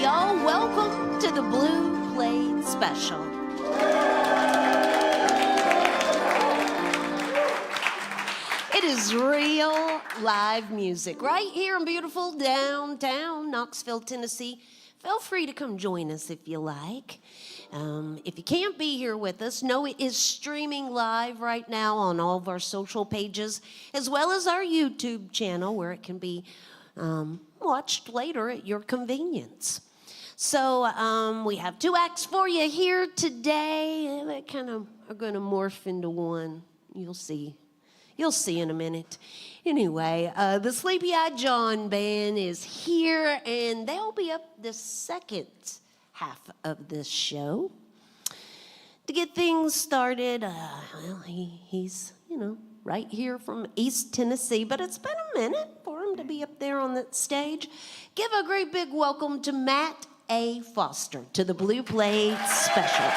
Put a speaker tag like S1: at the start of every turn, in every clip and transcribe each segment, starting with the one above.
S1: y'all. Welcome to the Blue Plate Special. It is real live music right here in beautiful downtown Knoxville, Tennessee. Feel free to come join us if you like. If you can't be here with us, know it is streaming live right now on all of our social pages, as well as our YouTube channel where it can be watched later at your convenience. So we have two acts for you here today. They kind of are going to morph into one. You'll see. You'll see in a minute. Anyway, the Sleepy Eyed John Band is here, and they'll be up the second half of this show. To get things started, well, he's, right here from East Tennessee, but it's been a minute for him to be up there on that stage. Give a great big welcome to Matt A. Foster to the Blue Plate Special.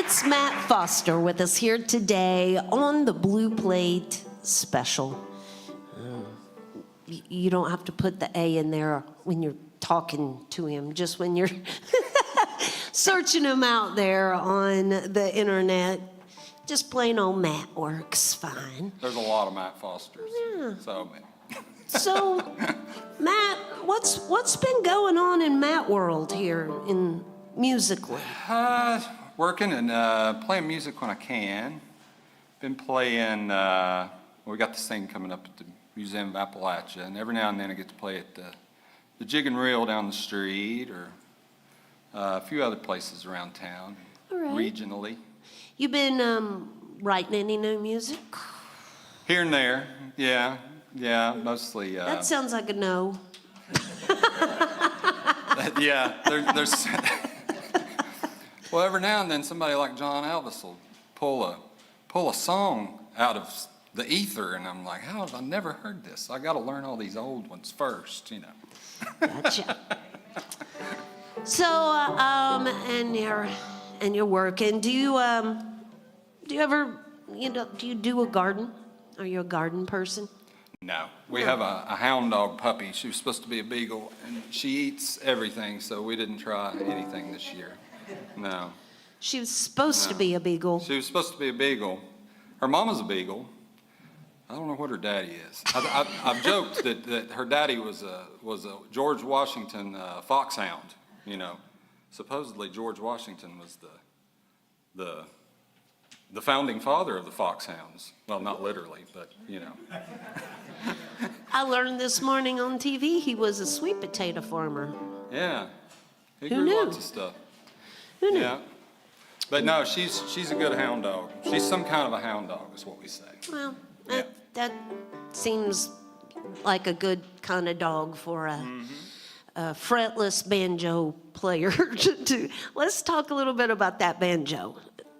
S1: It's Matt Foster with us here today on the Blue Plate Special. You don't have to put the A in there when you're talking to him, just when you're searching him out there on the internet. Just plain old Matt works fine.
S2: There's a lot of Matt Fosters.
S1: Yeah.
S2: So,
S1: Matt, what's been going on in Matt world here in musically?
S2: working and playing music when I can. Been playing, we got this thing coming up at the Museum of Appalachia, and every now and then I get to play at the Jig and Reel down the street, or a few other places around town, regionally.
S1: You been writing any new music?
S2: Here and there, yeah, mostly.
S1: That sounds like a no.
S2: Yeah, there's. Well, every now and then somebody like John Elvis will pull a song out of the ether, and I'm like, how have I never heard this? I got to learn all these old ones first, you know.
S1: Gotcha. So, and you're working. Do you ever, do you do a garden? Are you a garden person?
S2: No. We have a hound dog puppy. She was supposed to be a beagle, and she eats everything, so we didn't try anything this year. No.
S1: She was supposed to be a beagle.
S2: She was supposed to be a beagle. Her mama's a beagle. I don't know what her daddy is. I've joked that her daddy was a George Washington foxhound. You know, supposedly George Washington was the founding father of the foxhounds. Well, not literally, but you know.
S1: I learned this morning on TV he was a sweet potato farmer.
S2: Yeah, he
S1: Who
S2: grew
S1: knew?
S2: lots of stuff.
S1: Who knew?
S2: Yeah, but no, she's a good hound dog. She's some kind of a hound dog, is what we say.
S1: Well, that seems like a good kind of dog for a fretless banjo player to do. Let's talk a little bit about that banjo.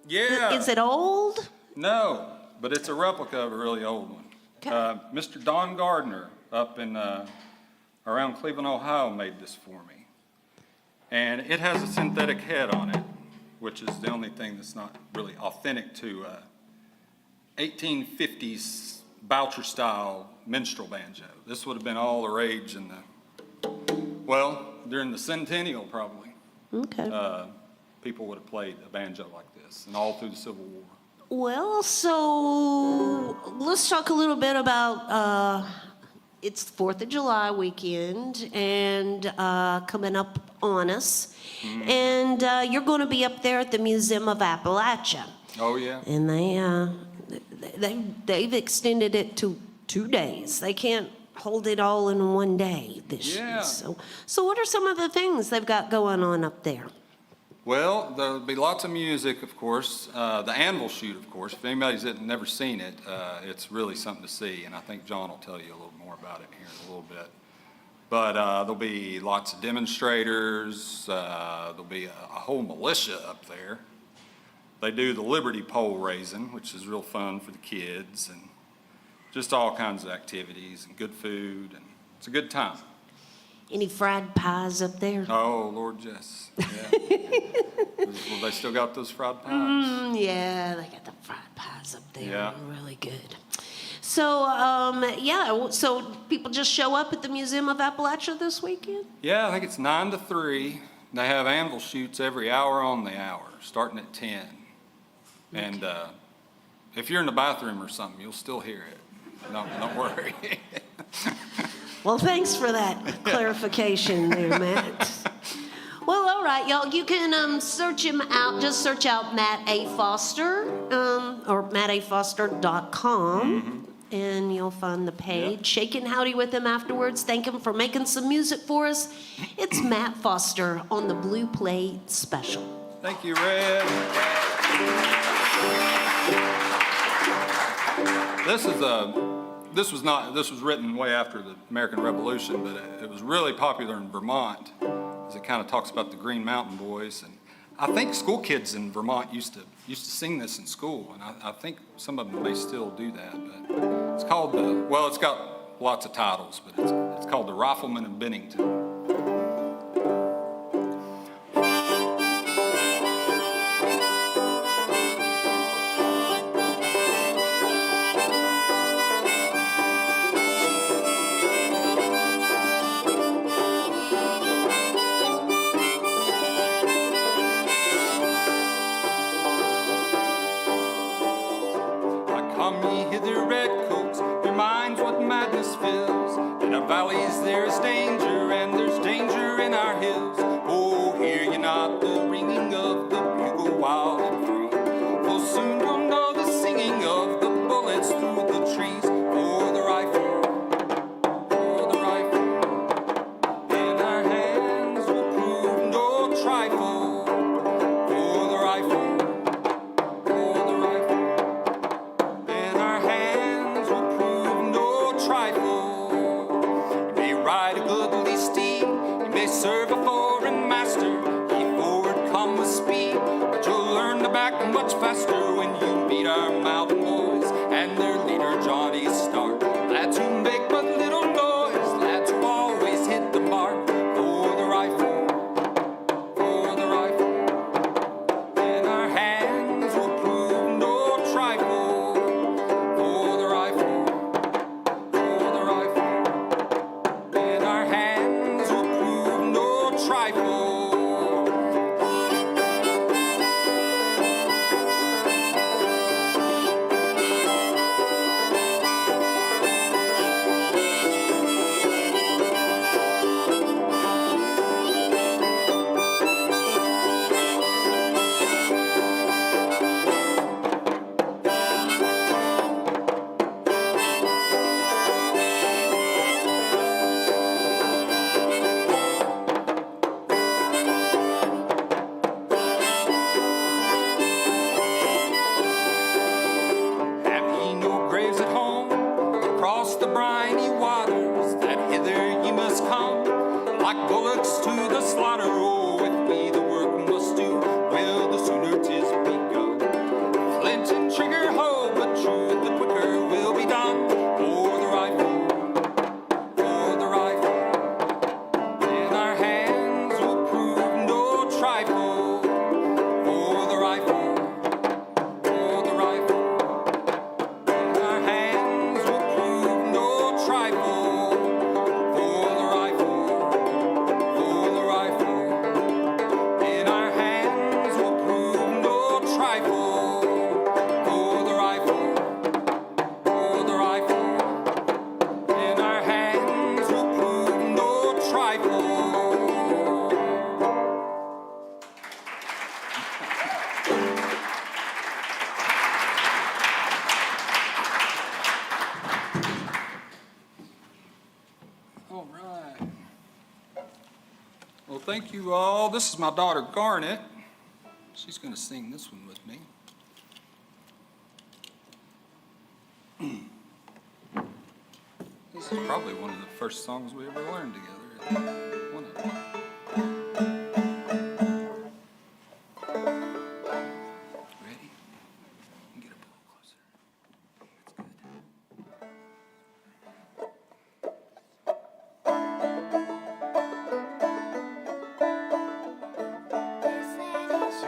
S2: Yeah.
S1: Is it old?
S2: No, but it's a replica of a really old one.
S1: Okay.
S2: Mr. Don Gardner up in around Cleveland, Ohio, made this for me. And it has a synthetic head on it, which is the only thing that's not really authentic to 1850s Boucher-style minstrel banjo. This would have been all the rage in during the centennial probably.
S1: Okay.
S2: People would have played a banjo like this, and all through the Civil War.
S1: Well, so let's talk a little bit about it's 4th of July weekend and coming up on us. And you're going to be up there at the Museum of Appalachia.
S2: Oh, yeah.
S1: And they've extended it to 2 days. They can't hold it all in one day this year. So what are some of the things they've got going on up there?
S2: Well, there'll be lots of music, of course. The anvil shoot, of course. If anybody's never seen it, it's really something to see, and I think John will tell you a little more about it here in a little bit. But there'll be lots of demonstrators. There'll be a whole militia up there. They do the Liberty pole raising, which is real fun for the kids, and just all kinds of activities and good food, and it's a good time.
S1: Any fried pies up there?
S2: Oh, Lord, yes. Yeah. Well, they still got those fried pies.
S1: Yeah, they got the fried pies up there.
S2: Yeah.
S1: Really good. So, so people just show up at the Museum of Appalachia this weekend?
S2: Yeah, I think it's 9 to 3. They have anvil shoots every hour on the hour, starting at 10. Okay. And if you're in the bathroom or something, you'll still hear it. Don't worry.
S1: Well, thanks for that clarification there, Matt. Well, all right, y'all. You can search him out. Just search out Matt A. Foster or mattafoster.com, and you'll find the page. Yep. Shake and howdy with him afterwards. Thank him for making some music for us. It's Matt Foster on the Blue Plate Special.
S2: Thank you, Red. This was written way after the American Revolution, but it was really popular in Vermont, because it kind of talks about the Green Mountain Boys. And I think school kids in Vermont used to sing this in school, and I think some of them may still do that. But it's called it's got lots of titles, but it's called The Rifleman of Bennington. valleys there's danger, and there's danger in our hills. Oh, hear you not the ringing of the bugle wild and free. For soon you'll know the singing of the bullets through the trees. For the rifle, for the rifle, in our hands will prove no trifle. For the rifle, for the rifle, in our hands will prove no trifle. You may ride a goodly steed, you may serve a foreign master. Keep forward, come with speed, but you'll learn to back much faster when you meet our mountain boys and their leader Johnny Stark. Lads who make but little noise, lads who always hit the mark. For the rifle, for the rifle, in our hands will prove no trifle. For the rifle, for the rifle, in our hands will prove no trifle. Have ye no graves at home across the briny waters, that hither ye must come like bullocks to the slaughter? Oh, with me the work must do, well, the sooner 'tis begun. Flint and trigger, ho, but true, the quicker will be done. For the rifle, for the rifle, in our hands will prove no trifle. For the rifle, for the rifle, in our hands will prove no trifle. For the rifle, for the rifle, in our hands will prove no trifle. For the rifle, for the rifle, in our hands will prove no trifle. All right. Well, thank you all. This is my daughter Garnet. She's going to sing this one with me. This is probably one of the first songs we ever learned together. One of them. Ready? Get up a little closer. That's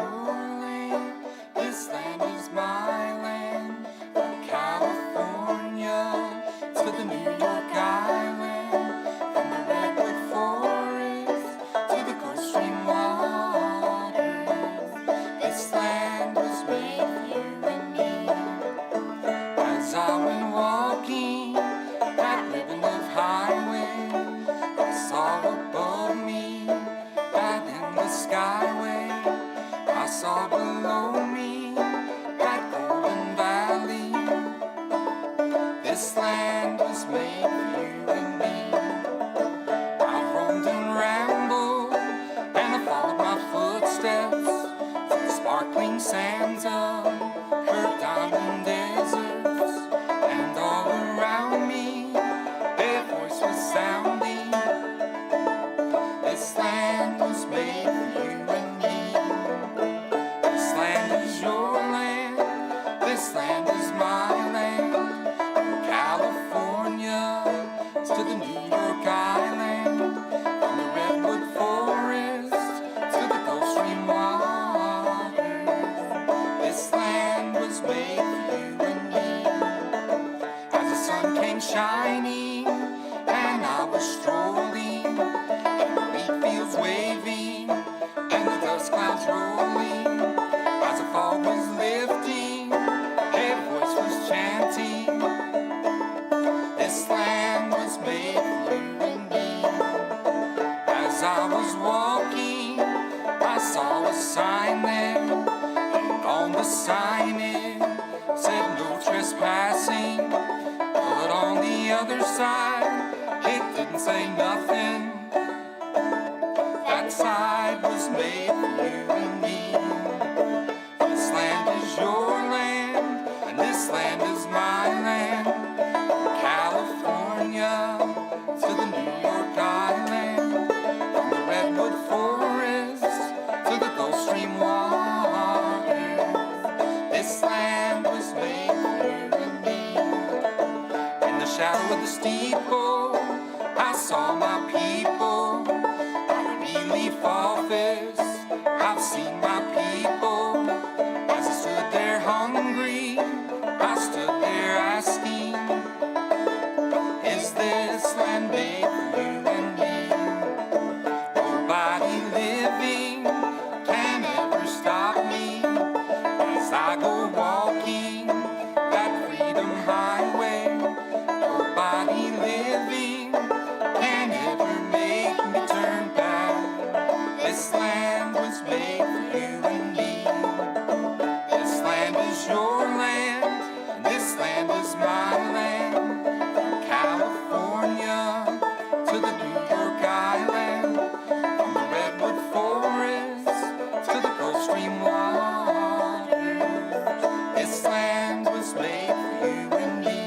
S2: This land is my land, from California to the New York Island, from the redwood forest to the Gulf Stream waters. This land was made for you and me. As I went walking that ribbon of highway, I saw above me, out in the skyway, I saw below me that golden valley. This land was made for you and me. I've roamed and rambled, and I followed my footsteps through the sparkling sands of her diamond deserts. And all around me, their voice was sounding. This land was made for you and me. This land is your land, this land is my land. From California to the New York Island, from the redwood forest to the Gulf Stream waters. This land was made for you and me. As the sun came shining and I was strolling, and the wheat fields waving and the dust clouds rolling, as the fog was lifting, their voice was chanting. This land was made for you I was walking, I saw a sign there. On the sign it said no trespassing, but on the other side it didn't say nothing. That side was made for you and me. This land is your land, and this land is my land. California to the New York Island, from the redwood forest to the Gulf Stream water. This land was made for you and me. In the shadow of the steeple, I saw my people. Leaf office, I've seen my people. As I stood there hungry, I stood there asking, is this land made for you and me? Nobody living can ever stop me as I go walking that freedom highway. Nobody living can ever make me turn back. This land was made for you and me. This land is your land, and this land is my land. From California to the New York Island, from the redwood forest to the Gulf Stream waters. This land was made for you and me.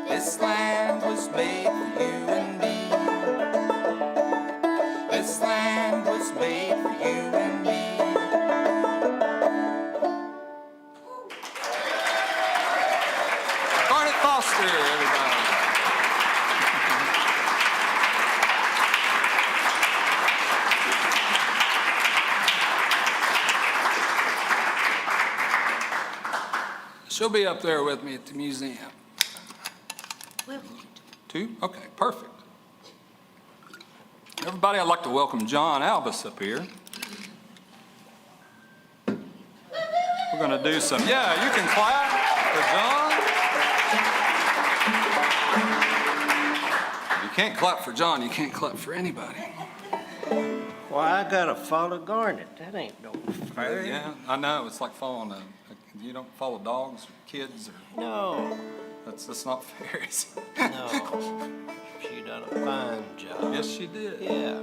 S2: This land was made for you and me. This land was made for you and me. Garnet Foster, everybody. She'll be up there with me at the museum. Two? Okay, perfect. Everybody, I'd like to welcome John Albus up here. We're going to do some, yeah, you can clap for John. You can't clap for John, you can't clap for anybody.
S3: Well, I gotta follow Garnet. That ain't no fair.
S2: Yeah, I know, it's like following you don't follow dogs or kids or,
S3: No,
S2: that's not fair, is it?
S3: no. She done a fine job.
S2: Yes, she did.
S3: Yeah.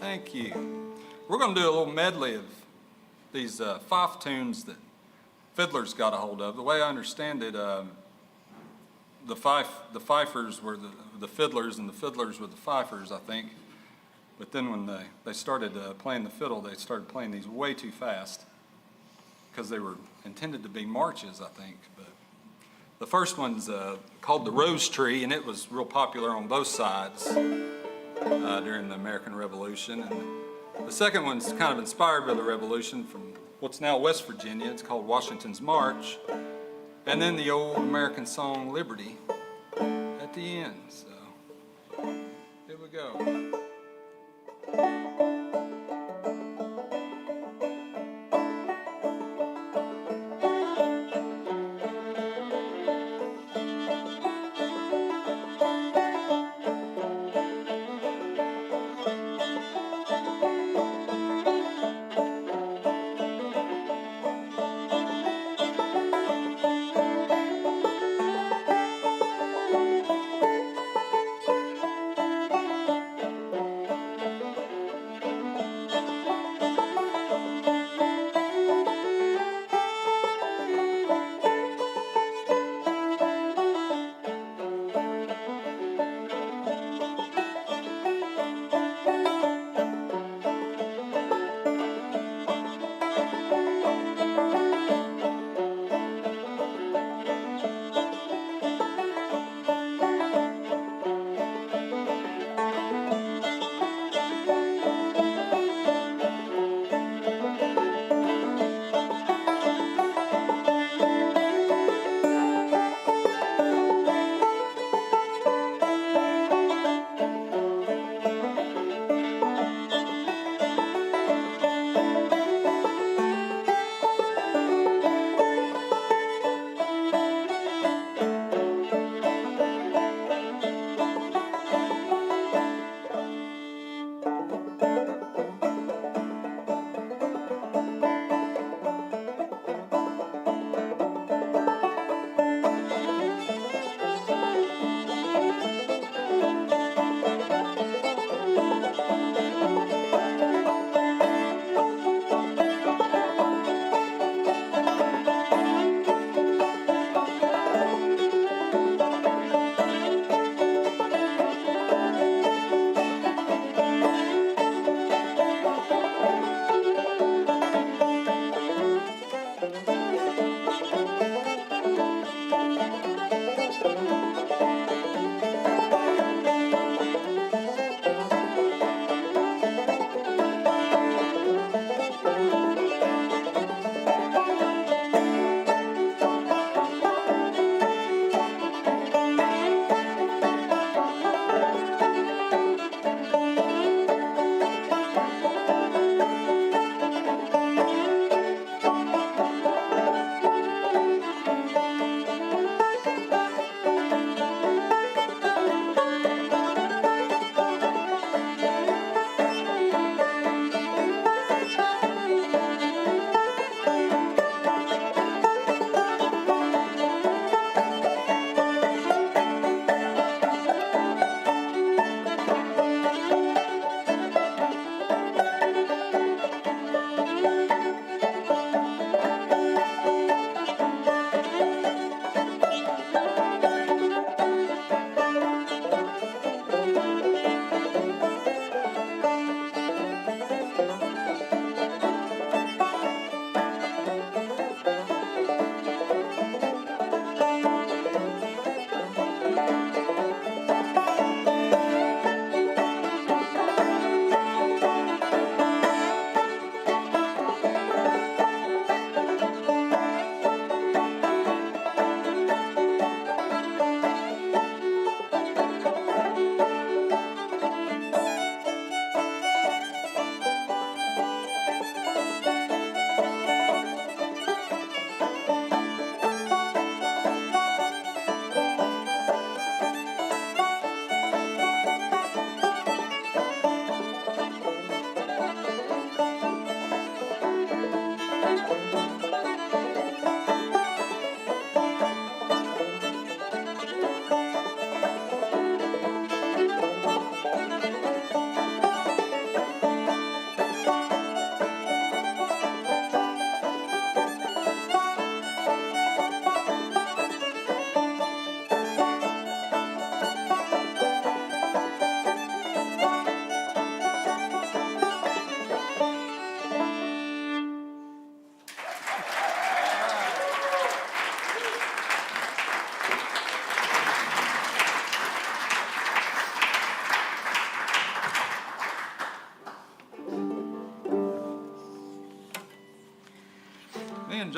S2: Thank you. We're going to do a little medley of these fife tunes that fiddlers got a hold of. The way I understand it, the fifers were the fiddlers, and the fiddlers were the fifers, I think. But then when they started playing the fiddle, they started playing these way too fast because they were intended to be marches, I think. But the first one's called The Rose Tree, and it was real popular on both sides during the American Revolution. And the second one's kind of inspired by the Revolution from what's now West Virginia. It's called Washington's March. And then the old American song, Liberty, at the end. So, here we go.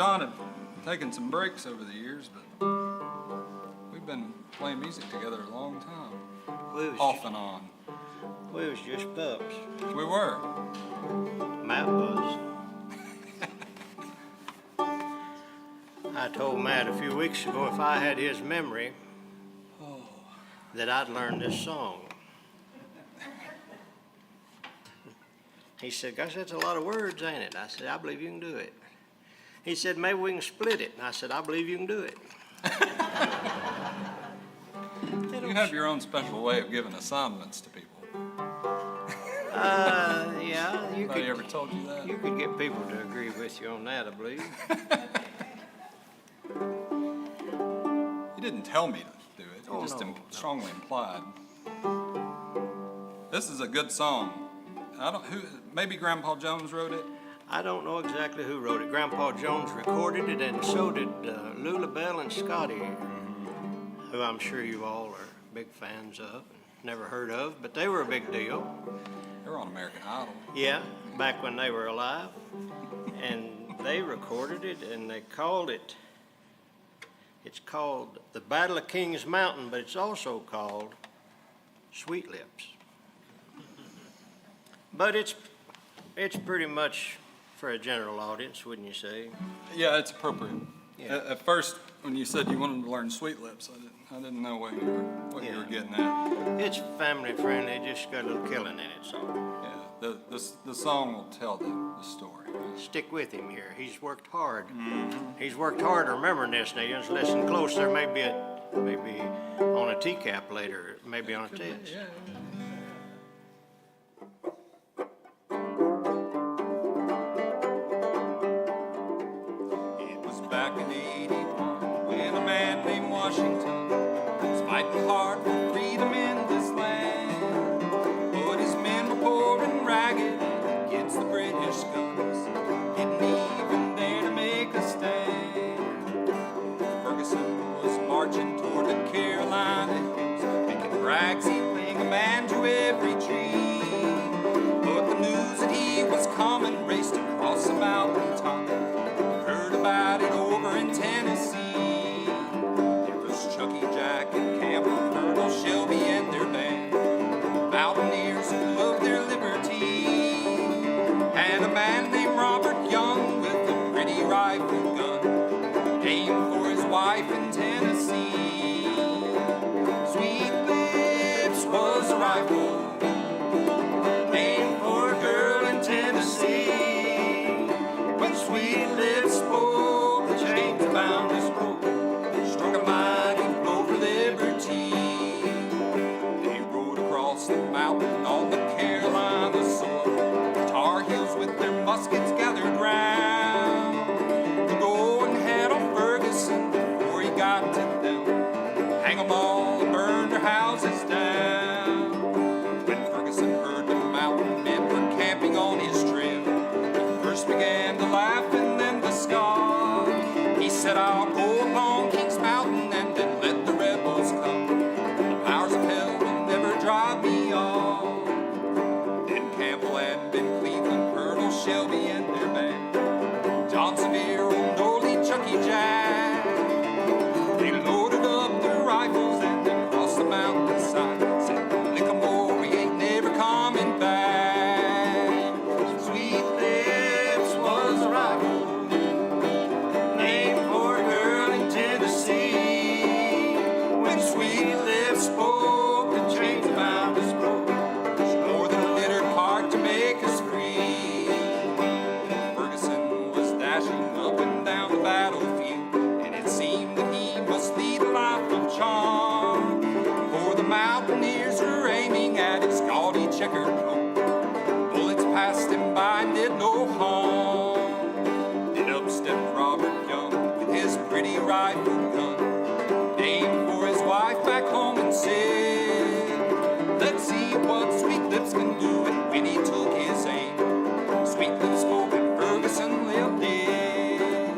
S2: John have taken some breaks over the years, but we've been playing music together a long time, off and on.
S3: We was just pups.
S2: We were.
S3: Matt was. I told Matt a few weeks ago if I had his memory, that I'd learn this song. He said, gosh, that's a lot of words, ain't it? I said, I believe you can do it. He said, maybe we can split it. And I said, I believe you can do it.
S2: You have your own special way of giving assignments to people.
S3: Yeah,
S2: Anybody ever told you that?
S3: you could get people to agree with you on that, I believe.
S2: You didn't tell me to do it. You
S3: Oh,
S2: just
S3: no.
S2: strongly implied. This is a good song. Maybe Grandpa Jones wrote it?
S3: I don't know exactly who wrote it. Grandpa Jones recorded it, and so did Lula Bell and Scotty, who I'm sure you all are big fans of, never heard of, but they were a big deal.
S2: They were on American Idol.
S3: Yeah, back when they were alive. And they recorded it, and they called it, it's called The Battle of Kings Mountain, but it's also called Sweet Lips. But it's pretty much for a general audience, wouldn't you say?
S2: Yeah, it's appropriate.
S3: Yeah.
S2: At first, when you said you wanted to learn Sweet Lips, I didn't know what you were getting at.
S3: It's family friendly, just got a little killing in it, so
S2: Yeah, the song will tell the story.
S3: stick with him here. He's worked hard. He's worked hard remembering this. Now you just listen close. There may be on a TCAP later, maybe on a test.
S2: Yeah. It was back in '81 when a man named Washington was fighting hard for freedom in this land. But his men were poor and ragged against the British guns, didn't even dare to make a stand. Ferguson was marching toward the Carolina hills, making brags he'd bring a man to every tree. But the news that he was coming raced across the mountain top. Heard about it over in Tennessee. There was Chucky Jack and Campbell, Colonel Shelby and their band, mountaineers who loved their liberty, and a man named Robert Young with a pretty rifle gun, aimed for his wife in Tennessee. Sweet Lips was a rifle aimed for a girl in Tennessee. When Sweet Lips spoke, the chains bound his throat, struck a mighty blow for liberty. They rode across the mountain on the Carolina soil, the Tar Heels with their muskets gathered round to go and head on Ferguson before he got to them, hang 'em all and burn their houses down. When Ferguson heard the mountain men were camping on his trail, he first began to laugh and then to scoff. He said, I'll go upon King's Mountain and then let the rebels come. The powers of hell will never drive me off. Then Campbell and Ben Cleveland, Colonel Shelby and their band, John Sevier, old Dolly, Chucky Jack, they loaded up their rifles and then crossed the mountainside. Said, lick 'em more, we ain't never coming back. Sweet Lips was a rifle named for a girl in Tennessee. When Sweet Lips spoke, the chains bound his throat, more than a littered heart to make us free. Ferguson was dashing up and down the battlefield, and it seemed that he must lead a life of charm, for the mountaineers were aiming at his gaudy checkered coat. Bullets passed him by and did no harm. Then up stepped Robert Young with his pretty rifle gun, aimed for his wife back home and said, let's see what Sweet Lips can do. And when he took his aim, Sweet Lips spoke and Ferguson lay dead.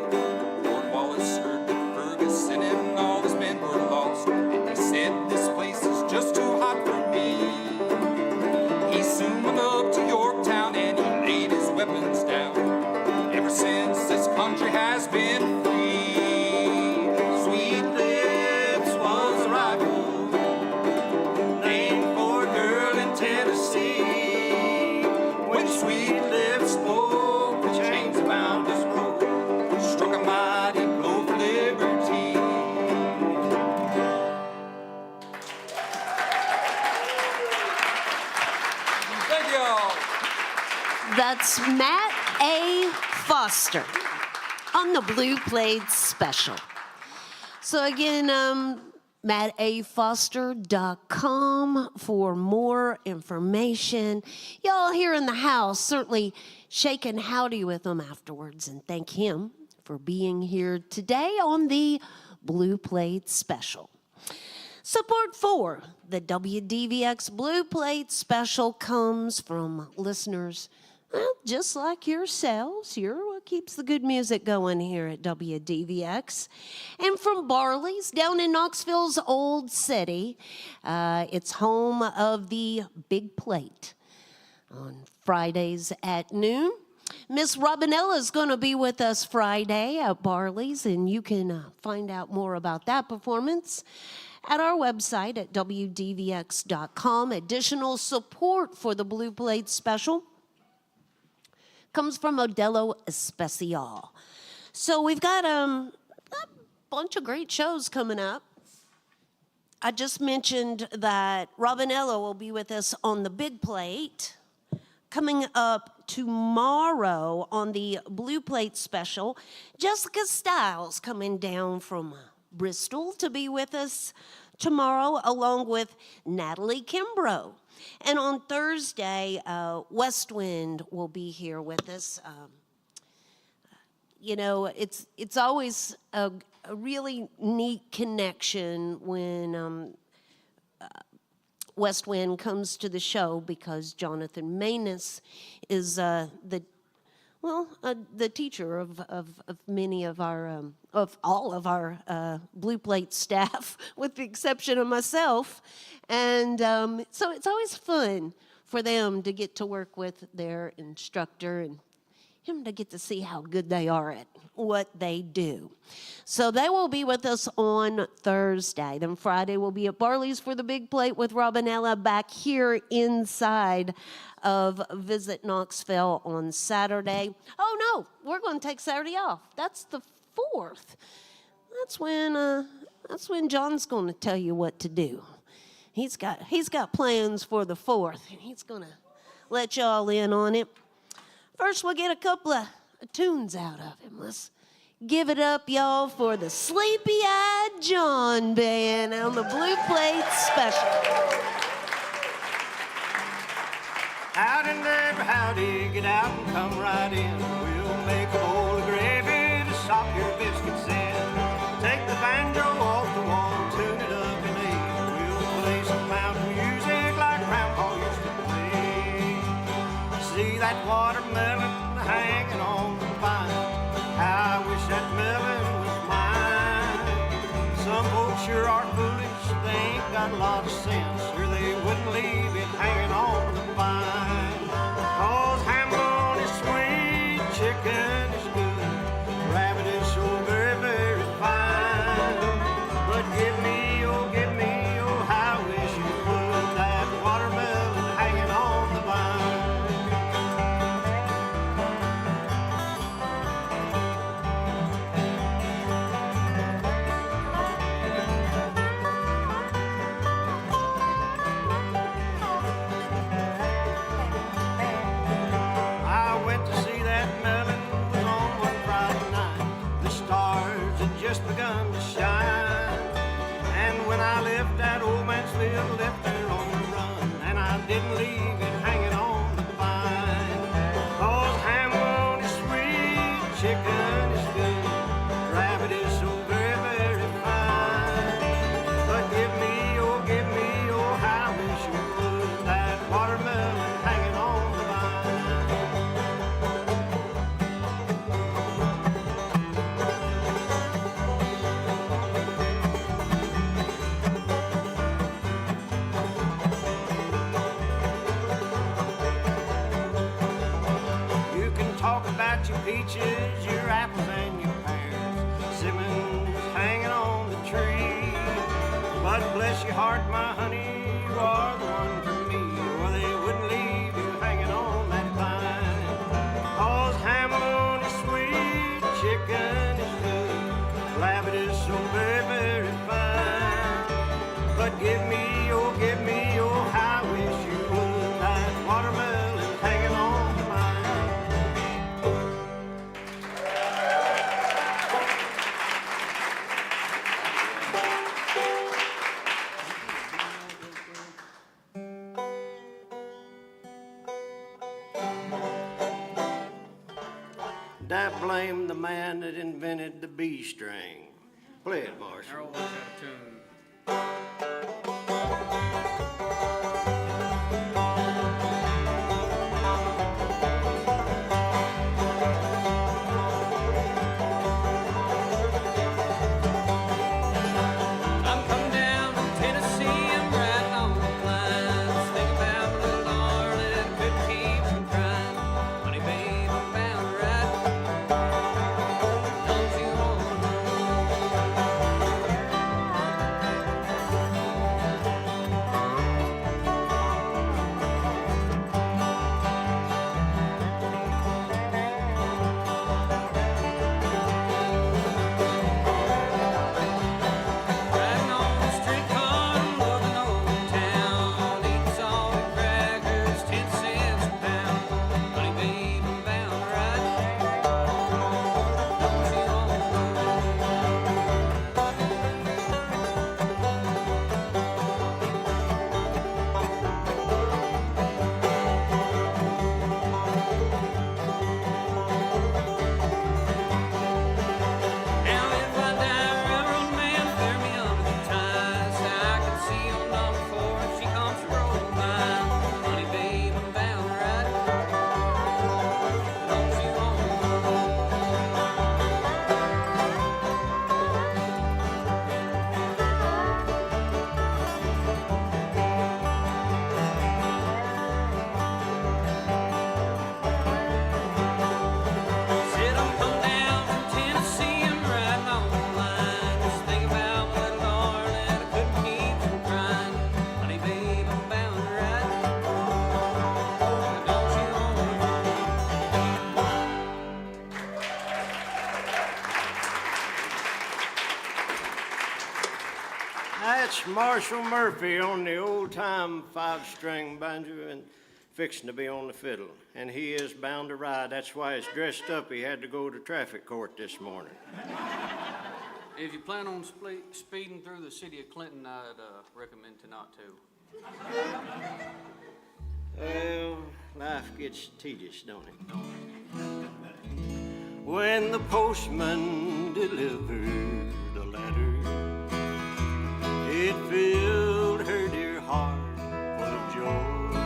S2: Lord Wallace heard that Ferguson and all his men were lost, and he said, this place is just too hot for me. He soon went up to Yorktown and he laid his weapons down. Ever since this country has been
S1: That's Matt A. Foster on the Blue Plate Special. So again, mattafoster.com for more information. Y'all here in the house, certainly shake and howdy with him afterwards and thank him for being here today on the Blue Plate Special. Support for the WDVX Blue Plate Special comes from listeners just like yourselves. You're what keeps the good music going here at WDVX. And from Barley's down in Knoxville's Old City. It's home of the Big Plate on Fridays at noon. Miss Robinella is going to be with us Friday at Barley's, and you can find out more about that performance at our website at WDVX.com. Additional support for the Blue Plate Special comes from Modelo Especial. So we've got a bunch of great shows coming up. I just mentioned that Robinella will be with us on the Big Plate. Coming up tomorrow on the Blue Plate Special, Jessica Stiles coming down from Bristol to be with us tomorrow, along with Natalie Kimbrough. And on Thursday, West Wind will be here with us. You know, it's always a really neat connection when West Wind comes to the show, because Jonathan Manus is the teacher of many of our, of all of our Blue Plate staff, with the exception of myself. And so it's always fun for them to get to work with their instructor and him to get to see how good they are at what they do. So they will be with us on Thursday. Then Friday we'll be at Barley's for the Big Plate with Robinella back here inside of Visit Knoxville on Saturday. Oh no, we're going to take Saturday off. That's the 4th. That's when John's going to tell you what to do. He's got plans for the 4th. He's going to let y'all in on it. First, we'll get a couple of tunes out of him. Let's give it up, y'all, for the Sleepy-Eyed John Band on the Blue Plate Special.
S3: Howdy, neighbor, howdy, get out and come right in. We'll make a bowl of gravy to sop your biscuits in. Take the banjo off the wall, tune it up and we'll play some mountain music like Grandpa used to play. See that watermelon hanging on the vine? How I wish that melon was mine. Some folks sure are foolish, they ain't got a lot of sense, or they wouldn't leave it hanging on the vine. 'Cause ham bone is sweet, chicken is good, rabbit is so very, very fine. But give me, oh, how I wish you would, that watermelon hanging on the vine. I went to see that melon was on one Friday night. The stars had just begun to shine. And when I left that old Mansfield, left there on the run, and I didn't leave it hanging on the vine. 'Cause ham bone is sweet, chicken is good, rabbit is so very, very fine. But give me, oh, how I wish you would, that watermelon hanging on the vine. You can talk about your peaches, your apples, and your pears, simmons hanging on the tree. But bless your heart, my honey, you are the one for me, or they wouldn't leave you hanging on that vine. 'Cause ham bone is sweet, chicken is good, rabbit is so very, very fine. But give me, oh, how I wish you would, that watermelon hanging on the vine. I blame the man that invented the B string. Play it, Marshall.
S4: Harold was out of tune. I'm coming down from Tennessee, I'm riding on the lines. Think about little darling, couldn't keep from crying. Honey, babe, I'm bound to ride. Don't you wanna know? Riding on the streetcar, moving over town, eating salted crackers, 10 cents a pound. Honey, babe, I'm bound to ride. Don't you wanna know? Now if I die, railroad man, clear me under the ties. I can see on number 4 if she comes to roll by. Honey, babe, I'm bound to ride. Don't you wanna know? Said I'm coming down from Tennessee, I'm riding on the line. Just think about my little darling, I couldn't keep from crying. Honey, babe, I'm bound to ride. Don't you wanna
S3: That's Marshall Murphy on the old-time 5-string banjo and fixing to be on the fiddle. And he is bound to ride. That's why he's dressed up. He had to go to traffic court this morning.
S4: If you plan on speeding through the city of Clinton, I'd recommend to not to.
S3: Well, life gets tedious, don't it? When the postman delivered a letter, it filled her dear heart full of joy.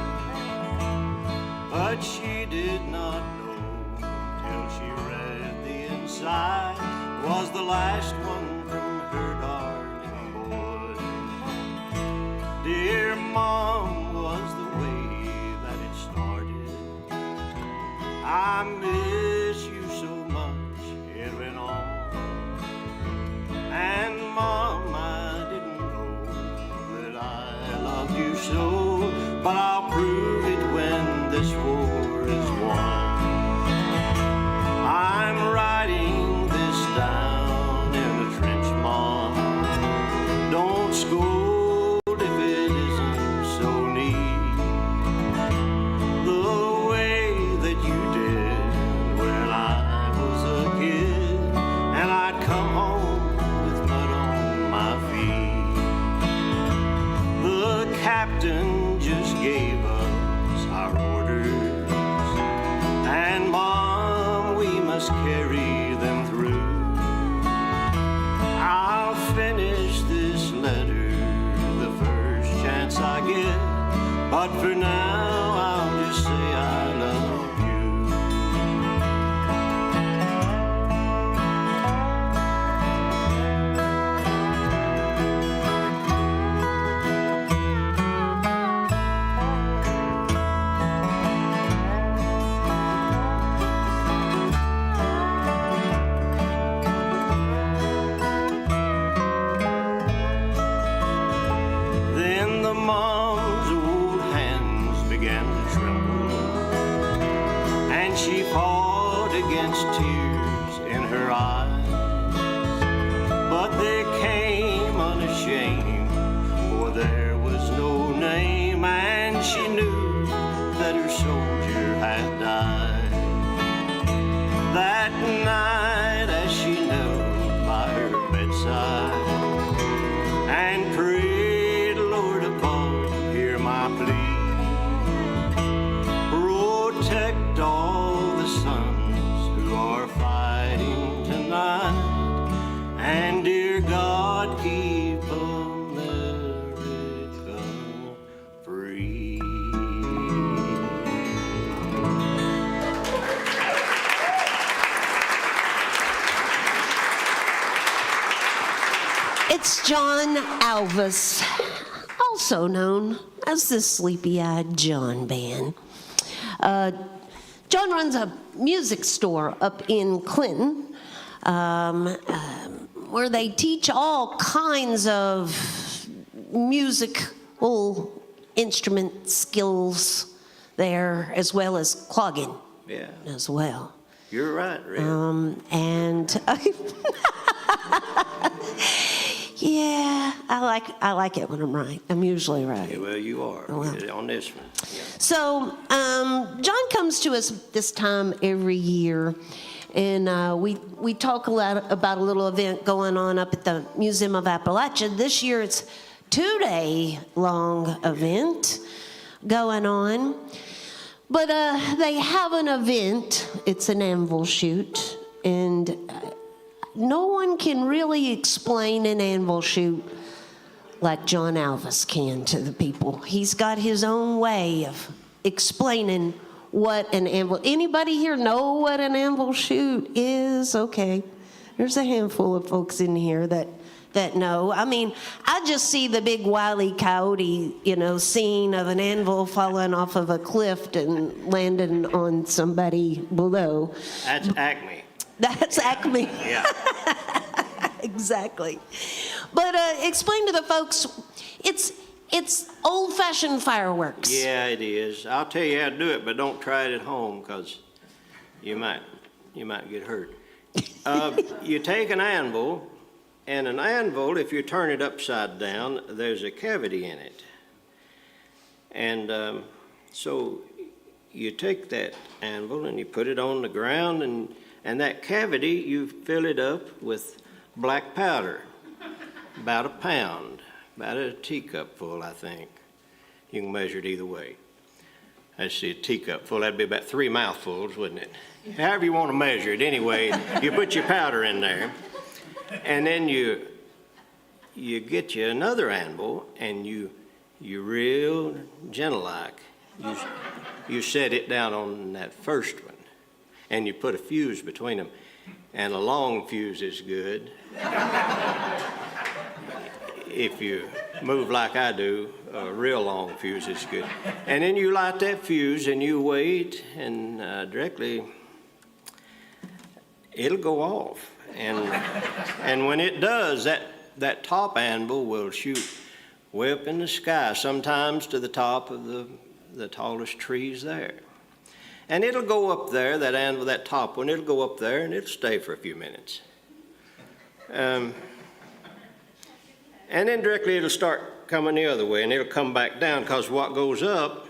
S3: But she did not know till she read the inside was the last one from her darling boy. Dear Mom was the way that it started. I miss you so much, it went on. And Mom, I didn't know that I loved you so, but I'll prove it when this war is won. I'm writing this down in a trench, Mom. Don't scold if it isn't so neat. The way that you did when I was a kid, and I'd come home with mud on my feet. The captain just gave us our orders, and Mom, we must carry them through. I'll finish this letter the first chance I get, but for now I'll just say I love you. Then the mom's old hands began to tremble, and she fought against tears in her eyes. But they came unashamed, for there was no name, and she knew that her soldier had died. That night as she knelt by her bedside and prayed, Lord above, hear my plea. Protect all the sons who are
S1: That's John Alvis, also known as the Sleepy-Eyed John Band. John runs a music store up in Clinton, where they teach all kinds of musical instrument skills there, as well as clogging
S3: Yeah,
S1: as well.
S3: you're right, Rick.
S1: And yeah, I like it when I'm right. I'm usually right.
S3: Yeah, well, you are
S1: well.
S3: on this one. Yeah.
S1: So John comes to us this time every year, and we talk a lot about a little event going on up at the Museum of Appalachia. This year it's 2-day long event going on. But they have an event. It's an anvil shoot, and no one can really explain an anvil shoot like John Alvis can to the people. He's got his own way of explaining what an anvil. Anybody here know what an anvil shoot is? Okay, there's a handful of folks in here that know. I mean, I just see the big Wile E. Coyote, scene of an anvil falling off of a cliff and landing on somebody below.
S3: That's Acme.
S1: That's Acme.
S3: Yeah.
S1: Exactly. But explain to the folks, it's old-fashioned fireworks.
S3: Yeah, it is. I'll tell you how to do it, but don't try it at home, because you might get hurt. You take an anvil, and an anvil, if you turn it upside down, there's a cavity in it. And so you take that anvil and you put it on the ground, and that cavity, you fill it up with black powder, about a pound, about a teacup full, I think. You can measure it either way. I see a teacup full, that'd be about 3 mouthfuls, wouldn't it? However you want to measure it, anyway, you put your powder in there. And then you get you another anvil, and you real gentle like, you set it down on that first one, and you put a fuse between them, and a long fuse is good. If you move like I do, a real long fuse is good. And then you light that fuse, and you wait, and directly it'll go off. And when it does, that top anvil will shoot way up in the sky, sometimes to the top of the tallest trees there. And it'll go up there, that anvil, that top one, it'll go up there, and it'll stay for a few minutes. And then directly it'll start coming the other way, and it'll come back down, because what goes up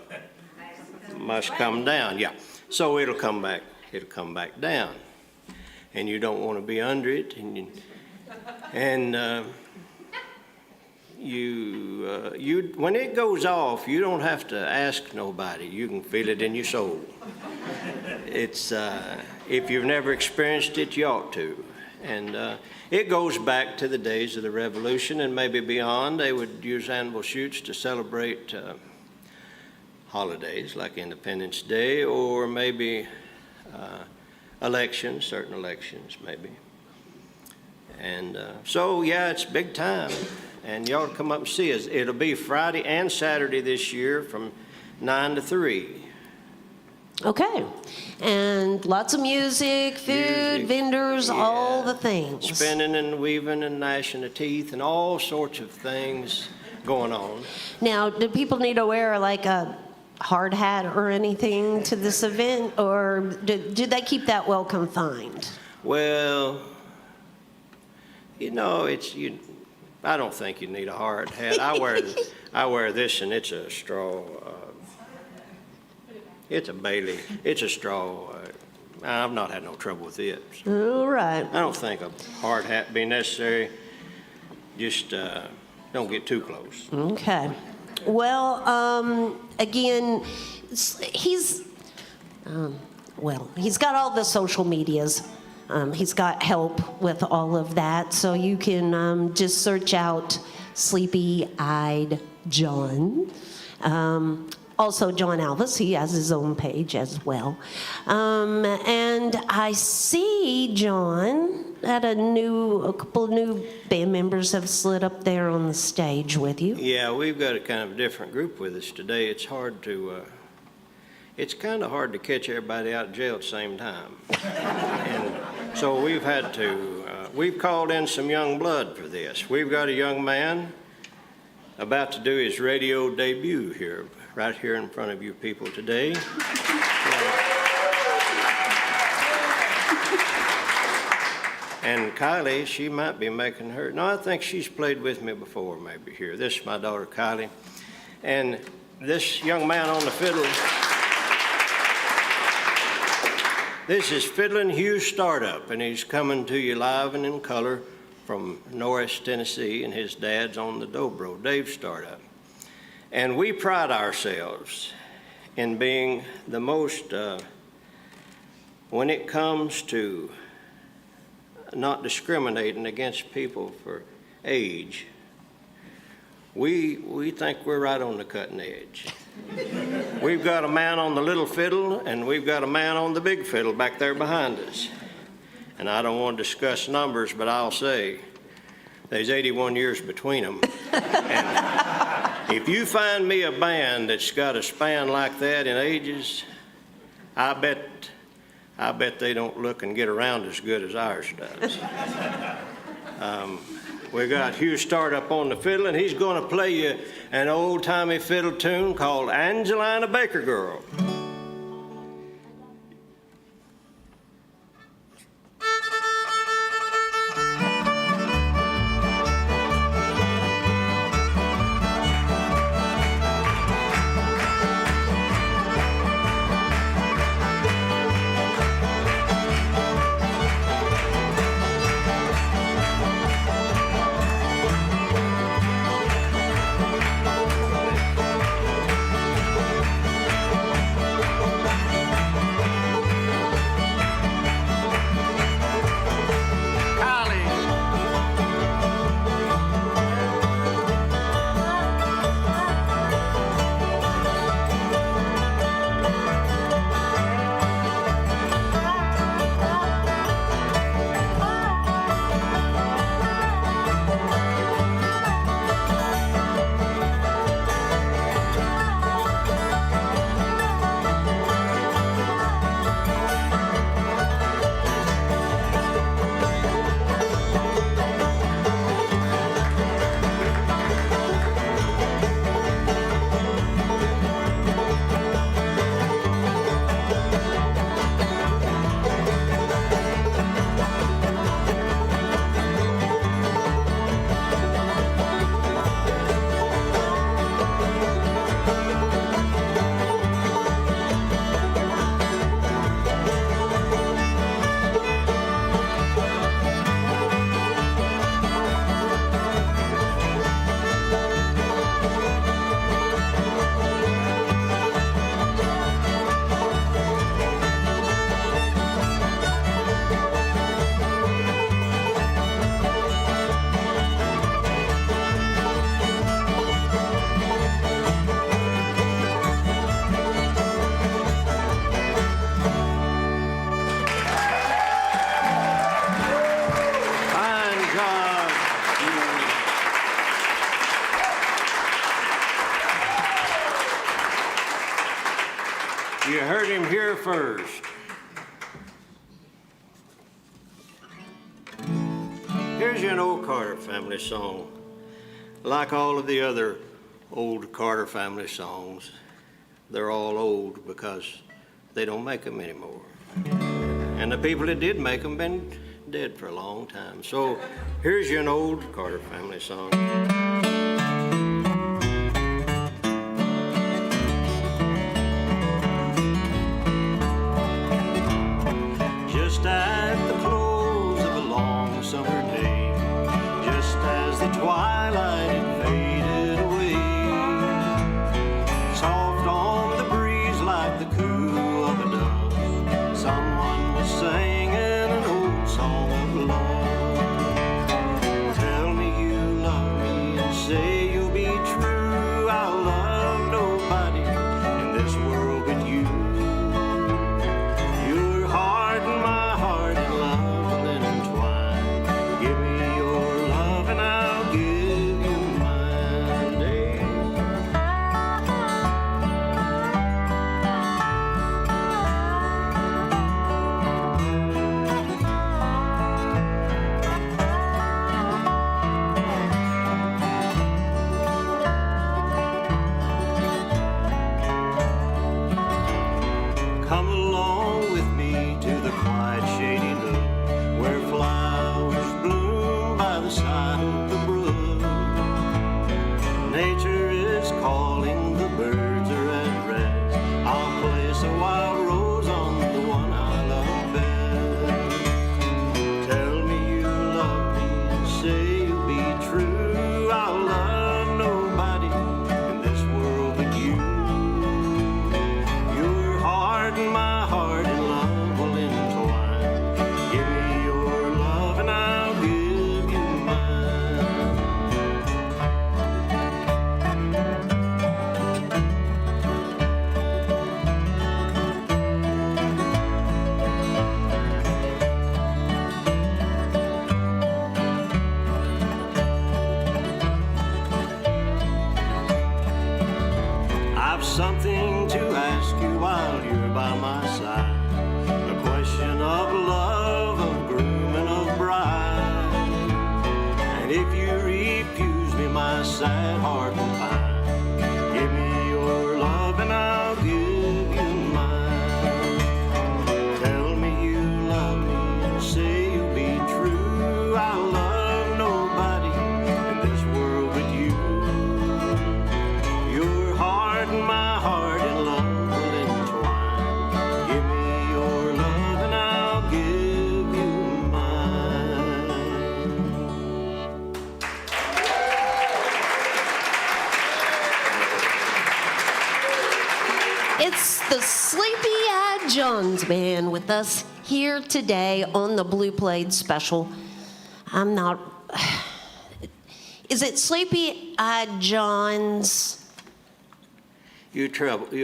S3: must come down. Yeah, so it'll come back down. And you don't want to be under it, and when it goes off, you don't have to ask nobody. You can feel it in your soul. It's if you've never experienced it, you ought to. And it goes back to the days of the Revolution and maybe beyond. They would use anvil shoots to celebrate holidays like Independence Day, or maybe elections, certain elections maybe. And so, yeah, it's big time. And y'all come up and see us. It'll be Friday and Saturday this year from 9 to 3.
S1: Okay. And lots of music, food, vendors,
S3: yeah.
S1: all the things.
S3: Spinning and weaving and gnashing of teeth and all sorts of things going on.
S1: Now, do people need to wear like a hard hat or anything to this event, or do they keep that well confined?
S3: Well, I don't think you need a hard hat. I wear this, and it's a straw. It's a Bailey. It's a straw. I've not had no trouble with it. So
S1: All right.
S3: I don't think a hard hat be necessary. Just don't get too close.
S1: Okay. Well, again, he's got all the social medias. He's got help with all of that, so you can just search out Sleepy-Eyed John. Also, John Alvis, he has his own page as well. And I see, John, that a couple of new band members have slid up there on the stage with you.
S3: Yeah, we've got a kind of different group with us today. It's kind of hard to catch everybody out of jail at the same time. And so we've called in some young blood for this. We've got a young man about to do his radio debut here, right here in front of you people today. And Kylie, she might be making her, no, I think she's played with me before maybe here. This is my daughter Kylie. And this young man on the fiddle, this is Fiddlin' Hugh Startup, and he's coming to you live and in color from Norris, Tennessee, and his dad's on the dobro, Dave Startup. And we pride ourselves in being the most, when it comes to not discriminating against people for age, we think we're right on the cutting edge. We've got a man on the little fiddle, and we've got a man on the big fiddle back there behind us. And I don't want to discuss numbers, but I'll say there's 81 years between them. And if you find me a band that's got a span like that in ages, I bet they don't look and get around as good as ours does. We got Hugh Startup on the fiddle, and he's going to play you an old-timey fiddle tune called Angelina Baker Girl. You heard him here first. Here's an old Carter family song. Like all of the other old Carter family songs, they're all old because they don't make them anymore. And the people that did make them been dead for a long time. So here's an old Carter family song. Just at the close of a long summer day, just as the twilight had faded away, soft on the breeze like the coo of a dove, someone was singing an old song of love. Tell me you love me I've something to ask you while you're by my side. A question of love, of groom and of bride. And if you refuse me, my sad heart will pine. Give me your love and I'll give you mine. Tell me you love me and say you'll be true. I'll love nobody in this world but you. Your heart and my heart in love will entwine. Give me your love and I'll give you mine.
S1: It's the Sleepy-Eyed Johns Band with us here today on the Blue Plate Special. I'm not... Is it Sleepy-Eyed Johns?
S3: You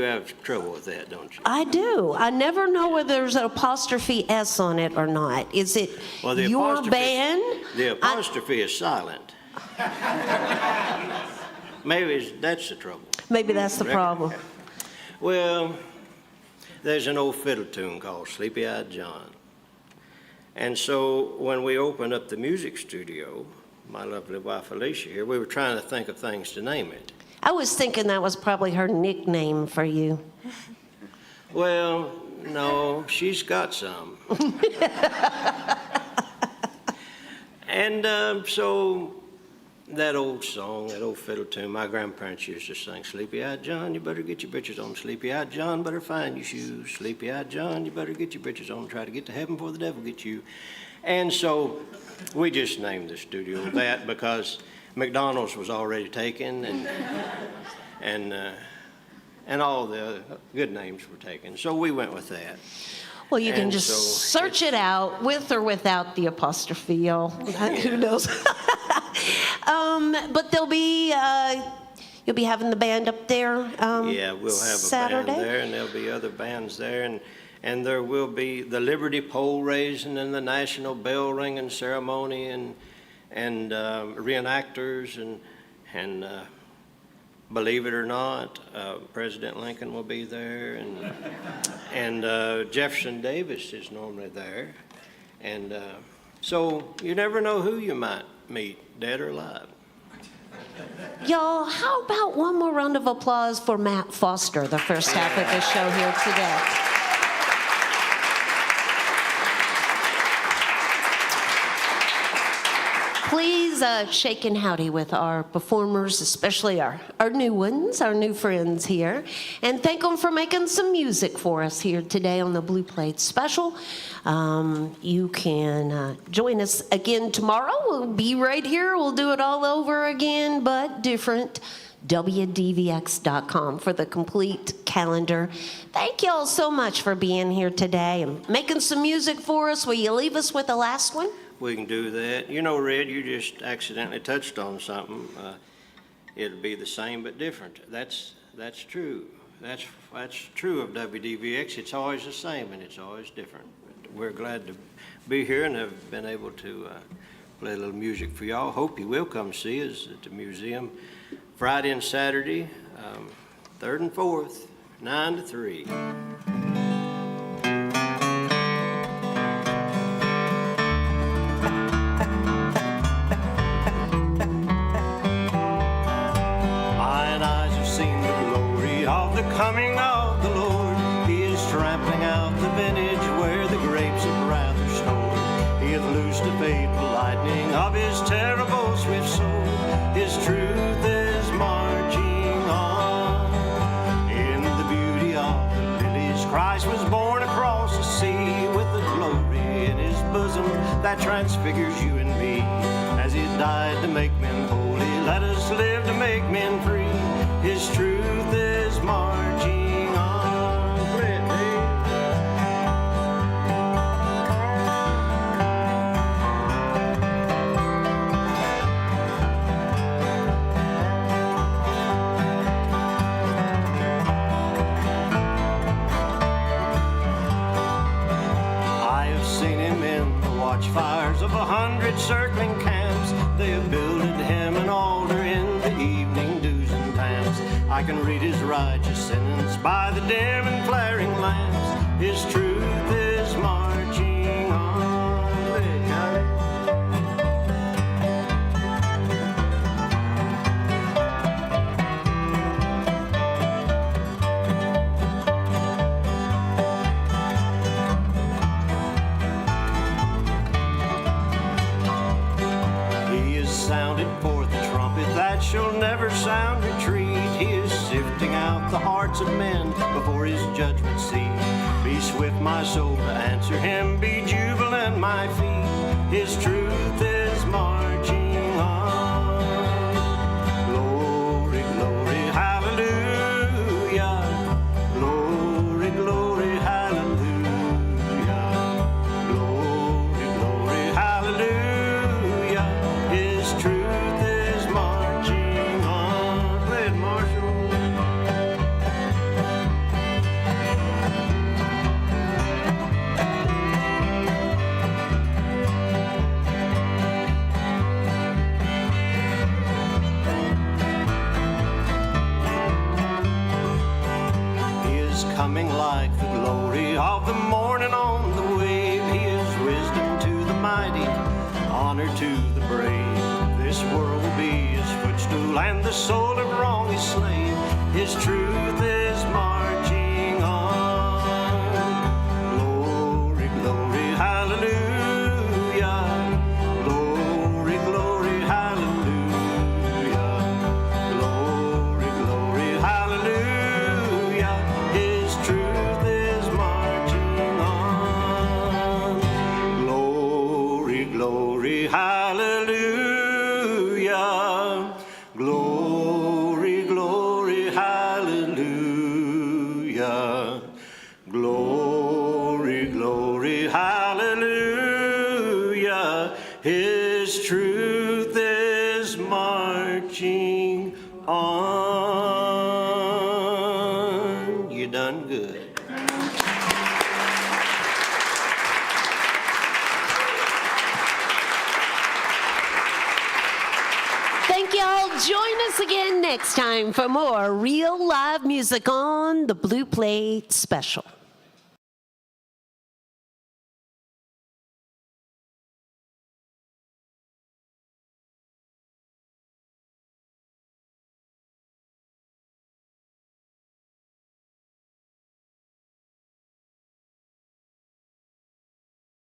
S3: have trouble with that, don't you?
S1: I do. I never know whether there's an apostrophe S on it or not. Is it
S3: Well, the
S1: your
S3: apostrophe-
S1: band?
S3: The apostrophe is silent. Maybe that's the trouble.
S1: Maybe that's the problem.
S3: Well, there's an old fiddle tune called Sleepy-Eyed John. And so when we opened up the music studio, my lovely wife Alicia here, we were trying to think of things to name it.
S1: I was thinking that was probably her nickname for you.
S3: Well, no, she's got some. And so that old song, that old fiddle tune, my grandparents used to sing, Sleepy-Eyed John, you better get your britches on. Sleepy-Eyed John, better find your shoes. Sleepy-Eyed John, you better get your britches on. Try to get to heaven before the devil gets you. And so we just named the studio that because McDonald's was already taken and all the other good names were taken. So we went with that.
S1: Well, you can
S3: And
S1: just
S3: so
S1: search it out with or without the apostrophe, y'all. Who knows? But there'll be, you'll be having the band up there
S3: Yeah, we'll have
S1: Saturday?
S3: a band there, and there'll be other bands there, and there will be the Liberty pole raising and the national bell ringing ceremony, and reenactors, and believe it or not, President Lincoln will be there, and Jefferson Davis is normally there, and so you never know who you might meet, dead or alive.
S1: Y'all, how about one more round of applause for Matt Foster, the first half of the show here today? Please shake and howdy with our performers, especially our new ones, our new friends here. And thank them for making some music for us here today on the Blue Plate Special. You can join us again tomorrow. We'll be right here. We'll do it all over again, but different. WDVX.com for the complete calendar. Thank you all so much for being here today and making some music for us. Will you leave us with the last one?
S3: We can do that. You know, Red, you just accidentally touched on something. It'll be the same but different. That's true. That's true of WDVX. It's always the same and it's always different. We're glad to be here and have been able to play a little music for y'all. Hope you will come see us at the museum Friday and Saturday, 3rd and 4th, 9 to 3. Coming of the Lord, he is trampling out the vintage where the grapes of wrath are stored. He hath loosed the fateful lightning of his terrible swift sword. His truth is marching on. In the beauty of the lilies, Christ was born across the sea with the glory in his bosom that transfigures you and me. As he died to make men holy, let us live to make men free. His truth is marching on. Play it, Dave. I have seen him in the watchfires of 100 circling camps. They have builded him an altar in the evening dews and times. I I can read his righteous sentence by the dim and flaring lamps. His truth is marching on. Hey, Johnny. He has sounded forth the trumpet that shall never sound retreat. He is sifting out the hearts of men before his judgment seat. Be swift, my soul, to answer him. Be jubilant, my feet. His truth is marching on. Glory, glory, hallelujah. Glory, glory, hallelujah. Glory, glory, hallelujah. His truth is marching on. Play it, Marshall. He is coming like the glory of the morning on the wave. He is wisdom to the mighty, honor to the brave. This world will be his footstool, and the soul of wrong his slave. His truth is marching on. Glory, glory, hallelujah. Glory, glory, hallelujah. Glory, glory, hallelujah. His truth is marching on. Glory, glory, hallelujah. Glory, glory, hallelujah. Glory, glory, hallelujah. His truth is marching on. You done good.
S1: Thank y'all. Join us again next time for more real live music on the Blue Plate Special.